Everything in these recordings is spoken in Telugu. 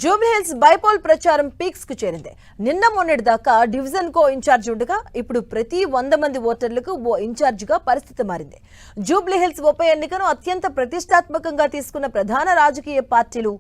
జూబ్లీహిల్స్ బైపోల్ ప్రచారం పీక్స్ కు చేరింది. నిన్న మొన్నటి దాకా డివిజన్ కో ఇన్ఛార్జ్ ఉండగా ఇప్పుడు ప్రతి 100 మంది ఓటర్లకు ఓ ఇన్ఛార్జ్ గా పరిస్థితి మారింది. జూబ్లీహిల్స్ ఉప ఎన్నికను అత్యంత ప్రతిష్టాత్మకంగా తీసుకున్న ప్రధాన రాజకీయ పార్టీలు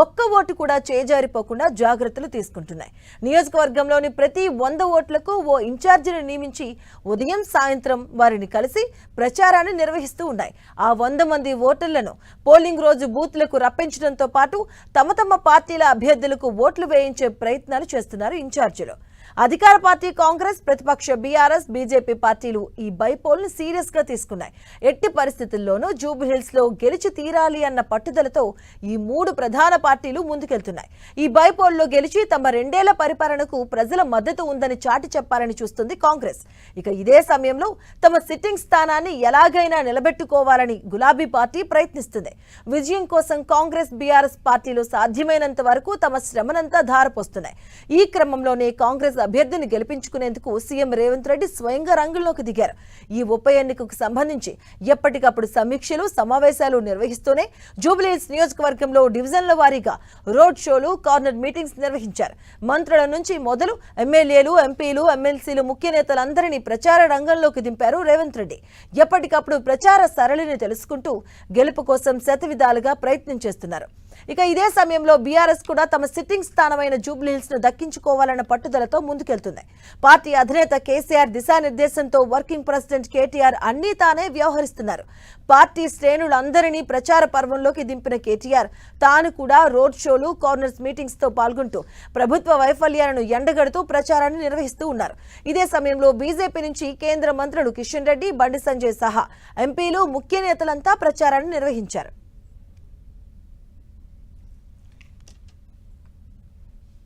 ఒక్క ఓటు కూడా చేజారిపోకుండా జాగ్రత్తలు తీసుకుంటున్నాయి. నియోజకవర్గంలోని ప్రతి 100 ఓట్లకు ఓ ఇన్ఛార్జిని నియమించి ఉదయం సాయంత్రం వారిని కలిసి ప్రచారాన్ని నిర్వహిస్తూ ఉన్నాయి. ఆ 100 మంది ఓటర్లను పోలింగ్ రోజు బూత్లకు రప్పించడంతో పాటు తమ పార్టీల అభ్యర్థులకు ఓట్లు వేయించే ప్రయత్నాలు చేస్తున్నారు ఇన్ఛార్జీలు. అధికార పార్టీ కాంగ్రెస్, ప్రతిపక్ష బీఆర్ఎస్, బీజేపీ పార్టీలు ఈ బైపోల్ ను సీరియస్ గా తీసుకున్నాయి. ఎట్టి పరిస్థితుల్లోనూ జూబ్లీహిల్స్ లో గెలిచి తీరాలి అన్న పట్టుదలతో ఈ 3 ప్రధాన పార్టీలు ముందుకెళ్తున్నాయి. ఈ బైపోల్ లో గెలిచి తమ 2 ఏళ్ల పరిపాలనకు ప్రజల మద్దతు ఉందని చాటి చెప్పాలని చూస్తుంది కాంగ్రెస్. ఇక ఇదే సమయంలో తమ సిట్టింగ్ స్థానాన్ని ఎలాగైనా నిలబెట్టుకోవాలని గులాబీ పార్టీ ప్రయత్నిస్తుంది. విజయం కోసం కాంగ్రెస్, బీఆర్ఎస్ పార్టీలు సాధ్యమైనంత వరకు తమ శ్రమనంతా ధారపోస్తున్నాయి. ఈ క్రమంలోనే కాంగ్రెస్ అభ్యర్థిని గెలిపించుకునేందుకు సీఎం రేవంత్ రెడ్డి స్వయంగా రంగంలోకి దిగారు. ఈ ఉప ఎన్నికకు సంబంధించి ఎప్పటికప్పుడు సమీక్షలు, సమావేశాలు నిర్వహిస్తూనే జూబ్లీహిల్స్ నియోజకవర్గంలో డివిజన్ల వారీగా రోడ్ షోలు, కార్నర్ మీటింగ్స్ నిర్వహించారు. మంత్రుల నుంచి మొదలు ఎమ్మెల్యేలు, ఎంపీలు, ఎమ్మెల్సీలు, ముఖ్య నేతలందరినీ ప్రచార రంగంలోకి దింపారు రేవంత్ రెడ్డి. ఎప్పటికప్పుడు ప్రచార సరళిని తెలుసుకుంటూ గెలుపు కోసం శతవిధాలుగా ప్రయత్నం చేస్తున్నారు. ఇక ఇదే సమయంలో బీఆర్ఎస్ కూడా తమ సిట్టింగ్ స్థానమైన జూబ్లీహిల్స్ ను దక్కించుకోవాలన్న పట్టుదలతో ముందుకెళ్తుంది. పార్టీ అధినేత కేసీఆర్ దిశానిర్దేశంతో వర్కింగ్ ప్రెసిడెంట్ కేటీఆర్ అన్నీ తానే వ్యవహరిస్తున్నారు. పార్టీ శ్రేణులందరినీ ప్రచార పర్వంలోకి దింపిన కేటీఆర్ తాను కూడా రోడ్ షోలు, కార్నర్స్ మీటింగ్స్ తో పాల్గొంటూ ప్రభుత్వ వైఫల్యాలను ఎండగడుతూ ప్రచారాన్ని నిర్వహిస్తూ ఉన్నారు. ఇదే సమయంలో బీజేపీ నుంచి కేంద్ర మంత్రులు కిషన్ రెడ్డి, బండి సంజయ్ సహా ఎంపీలు, ముఖ్య నేతలంతా ప్రచారాన్ని నిర్వహించారు.